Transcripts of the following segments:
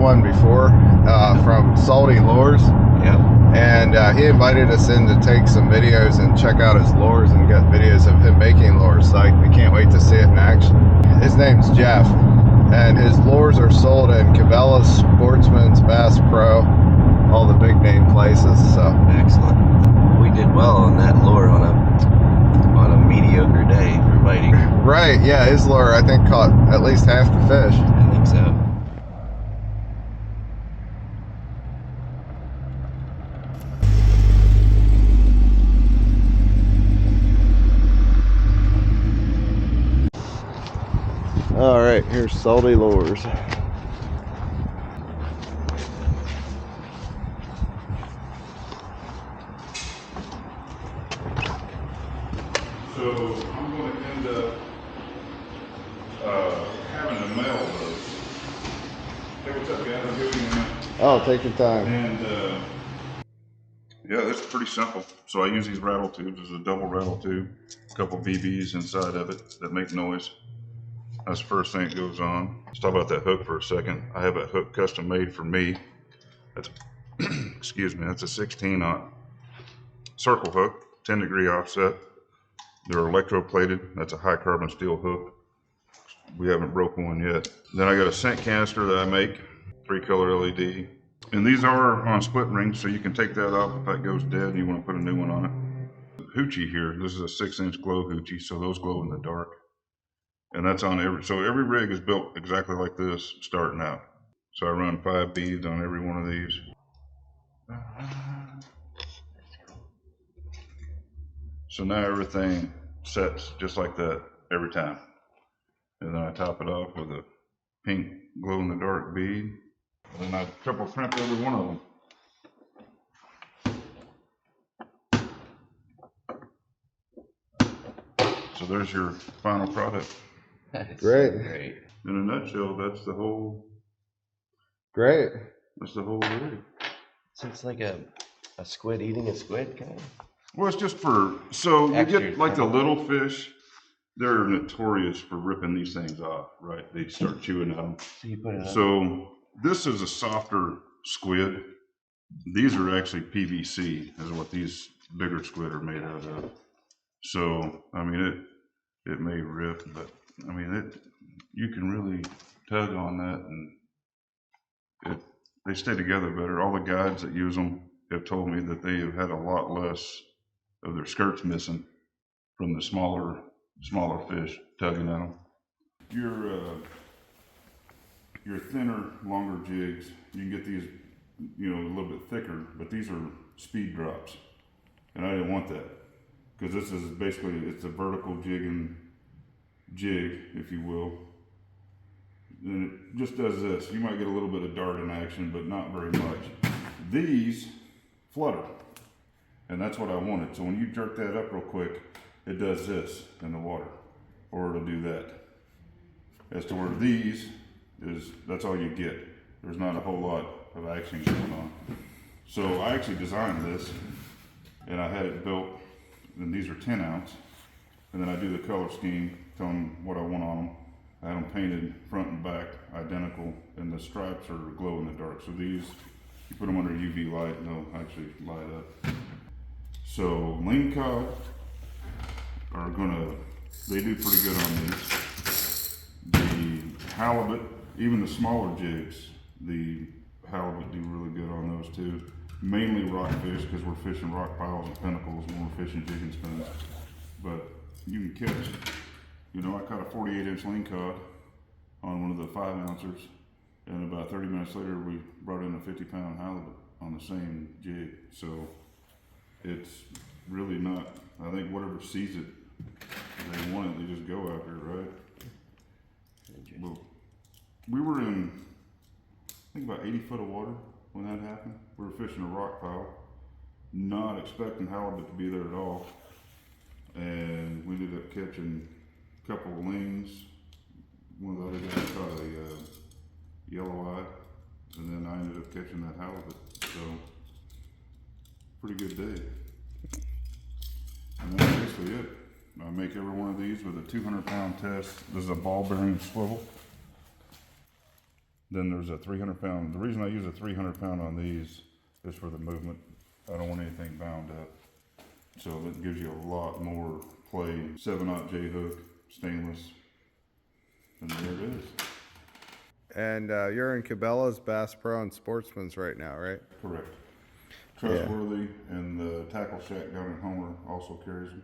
one before from Salty Lures. Yeah. And he invited us in to take some videos and check out his lures and get videos of him making lures. So I can't wait to see it in action. His name's Jeff, and his lures are sold in Cabelas, Sportman's, Bass Pro, all the big name places. So excellent. We did well on that lure on a mediocre day for biting. Right, yeah, his lure I think caught at least half the fish. I think so. All right, here's Salty Lures. So I'm going to end up having to mail those. Hey, what's up, guys? I'm giving you a minute. Oh, take your time. And yeah, it's pretty simple. So I use these rattle tubes. There's a double rattle tube, a couple BBs inside of it that make noise. That's the first thing that goes on. Let's talk about that hook for a second. I have that hook custom made for me. That's, excuse me, that's a 16-aught circle hook, 10-degree offset. They're electroplated. That's a high carbon steel hook. We haven't broken one yet. Then I got a scent canister that I make, 3-color LED. And these are on split rings, so you can take that off if that goes dead and you want to put a new one on it. Hoochie here, this is a 6-inch glow hoochie, so those glow in the dark. And that's on every rig is built exactly like this starting out. So I run 5 beads on every one of these. So now everything sets just like that every time. And then I top it off with a pink glow in the dark bead. And then I triple crimp every one of them. So there's your final product. Great. Great. In a nutshell, that's the whole Great. rig. So it's like a squid eating a squid kind of? Well, it's just for, so you Extra get like the little fish, they're notorious for ripping these things off, right? They start chewing at them. So you put it on. So this is a softer squid. These are actually PVC, is what these bigger squid are made out of. So, I mean, it may rip, but I mean, you can really tug on that and they stay together better. All the guides that use them have told me that they have had a lot less of their skirts missing from the smaller fish tugging at them. Your thinner, longer jigs, you can get these, you know, a little bit thicker, but these are speed drops, and I didn't want that because this is basically, it's a vertical jig, if you will, and it just does this. You might get a little bit of darting action, but not very much. These flutter, and that's what I wanted. So when you jerk that up real quick, it does this in the water, or it'll do that. As to where these that's all you get. There's not a whole lot of action going on. So I actually designed this, and I had it built, and these are 10 ounce, and then I do the color scheme, tell them what I want on them. I had them painted front and back identical, and the stripes are glow in the dark. So these, you put them under UV light and they'll actually light up. So ling cod are they do pretty good on these. The halibut, even the smaller jigs, the halibut do really good on those too. Mainly rockfish, because we're fishing rock piles and pinnacles when we're fishing jig and spoons. But you can catch, you know, I caught a 48-inch ling cod on one of the 5-ouncers, and about 30 minutes later we brought in a 50-pound halibut on the same jig. So it's really not, I think whatever sees it, they want it, they just go after it, right? Well, we were in, I think about 80 foot of water when that happened. We were fishing a rock pile, not expecting halibut to be there at all. And we ended up catching a couple of lings. One of the other guys caught a yellow eye, and then I ended up catching that halibut. So, pretty good day. And that's basically it. I make every one of these with a 200-pound test. This is a ball bearing swivel. Then there's a 300 pound. The reason I use a 300 pound on these is for the movement. I don't want anything bound up. So that gives you a lot more play. 7/0 J hook, stainless. And there it is. And you're in Cabelas, Bass Pro, and Sportsman's right now, right? Correct. Trustworthy and the Tackle Shack down in Homer also carries them.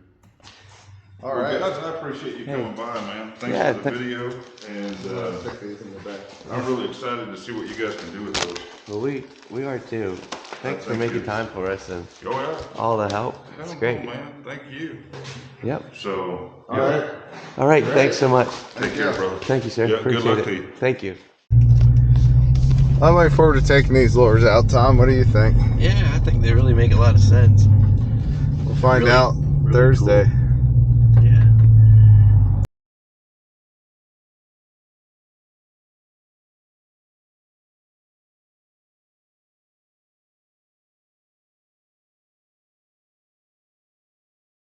All right. Guys, I appreciate you coming by, man. Thanks for the video. And Stick these in the back. I'm really excited to see what you guys can do with those. Well, we are too. Thanks for Thank making you. time for us and Oh, yeah. all the help. Hell It's no, great. man. Thank you. Yep. So, All right. All right. Thanks so much. Take care, brother. Thank you, sir. Yeah, Appreciate good luck it. to you. Thank you. I'm looking forward to taking these lures out, Tom. What do you think? Yeah, I think they really make a lot of sense. We'll find Really- out really Thursday. cool.